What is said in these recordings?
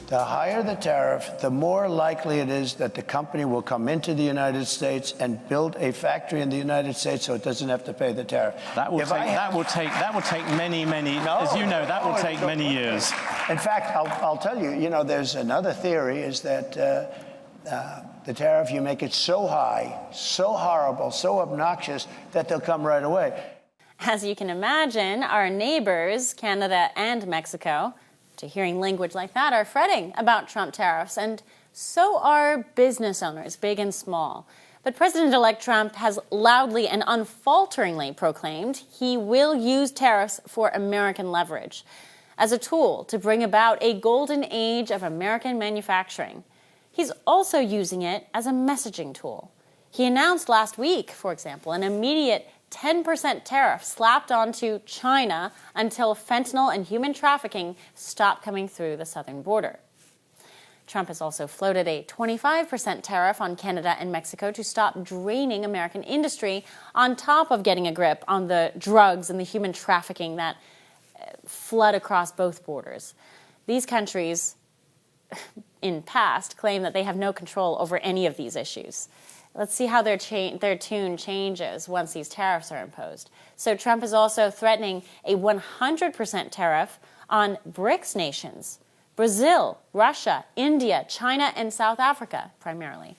The higher the tariff, the more likely it is that the company will come into the United States and build a factory in the United States so it doesn't have to pay the tariff. That will take many, that will take many years. In fact, I'll tell you, there's another theory is that the tariff, you make it so high, so horrible, so obnoxious that they'll come right away. As you can imagine, our neighbors, Canada and Mexico, to hearing language like that, are fretting about Trump tariffs, and so are business owners, big and small. But President-elect Trump has loudly and unfalteringly proclaimed he will use tariffs for American leverage as a tool to bring about a golden age of American manufacturing. He's also using it as a messaging tool. He announced last week, for example, an immediate 10% tariff slapped onto China until fentanyl and human trafficking stop coming through the southern border. Trump has also floated a 25% tariff on Canada and Mexico to stop draining American industry, on top of getting a grip on the drugs and the human trafficking that flood across both borders. These countries, in past, claim that they have no control over any of these issues. Let's see how their tune changes once these tariffs are imposed. So Trump is also threatening a 100% tariff on BRICS nations: Brazil, Russia, India, China, and South Africa, primarily.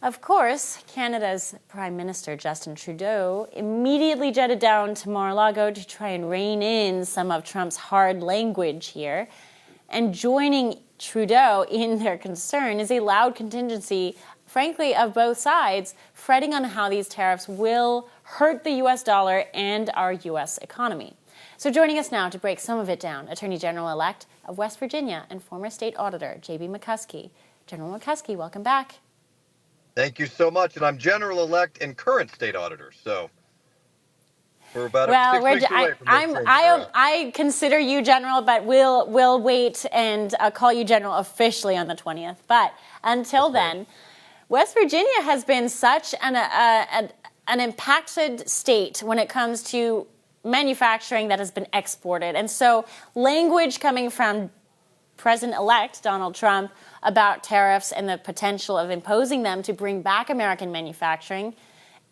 Of course, Canada's Prime Minister, Justin Trudeau, immediately jetted down to Mar-a-Lago to try and rein in some of Trump's hard language here. And joining Trudeau in their concern is a loud contingency, frankly, of both sides, fretting on how these tariffs will hurt the U.S. dollar and our U.S. economy. So joining us now to break some of it down, Attorney General-elect of West Virginia and former state auditor, J.B. McCuskey. General McCuskey, welcome back. Thank you so much. And I'm General-elect and current state auditor, so we're about 6 weeks away from I consider you General, but we'll wait and call you General officially on the 20th. But until then, West Virginia has been such an impacted state when it comes to manufacturing that has been exported. And so language coming from President-elect Donald Trump about tariffs and the potential of imposing them to bring back American manufacturing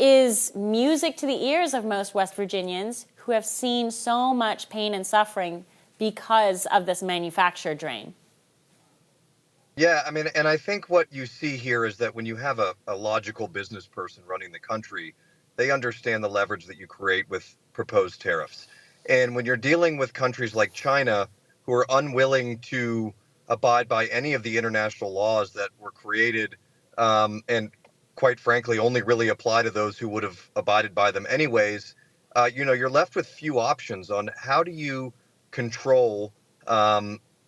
is music to the ears of most West Virginians who have seen so much pain and suffering because of this manufacturer drain. Yeah, I mean, and I think what you see here is that when you have a logical business person running the country, they understand the leverage that you create with proposed tariffs. And when you're dealing with countries like China, who are unwilling to abide by any of the international laws that were created, and quite frankly, only really apply to those who would have abided by them anyways, you're left with few options on how do you control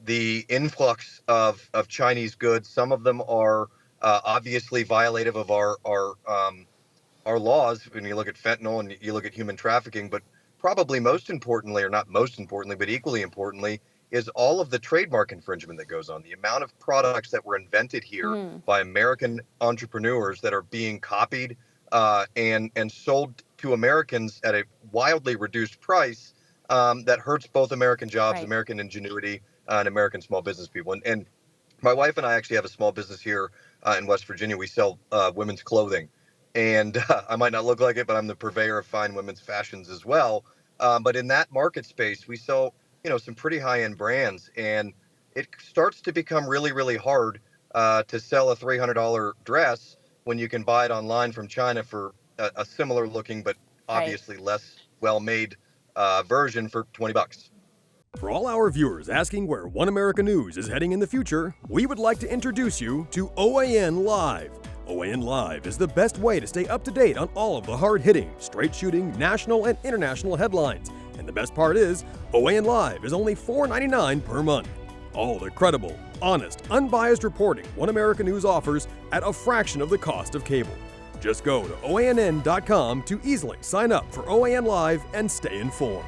the influx of Chinese goods. Some of them are obviously violative of our laws when you look at fentanyl and you look at human trafficking. But probably most importantly, or not most importantly, but equally importantly, is all of the trademark infringement that goes on. The amount of products that were invented here by American entrepreneurs that are being copied and sold to Americans at a wildly reduced price that hurts both American jobs, American ingenuity, and American small business people. And my wife and I actually have a small business here in West Virginia. We sell women's clothing. And I might not look like it, but I'm the purveyor of fine women's fashions as well. But in that market space, we sell some pretty high-end brands, and it starts to become really, really hard to sell a $300 dress when you can buy it online from China for a similar looking, but obviously less well-made version for $20. For all our viewers asking where One America News is heading in the future, we would like to introduce you to OAN Live. OAN Live is the best way to stay up to date on all of the hard-hitting, straight-shooting, national and international headlines. And the best part is, OAN Live is only $4.99 per month. All the credible, honest, unbiased reporting One America News offers at a fraction of the cost of cable. Just go to OANN.com to easily sign up for OAN Live and stay informed.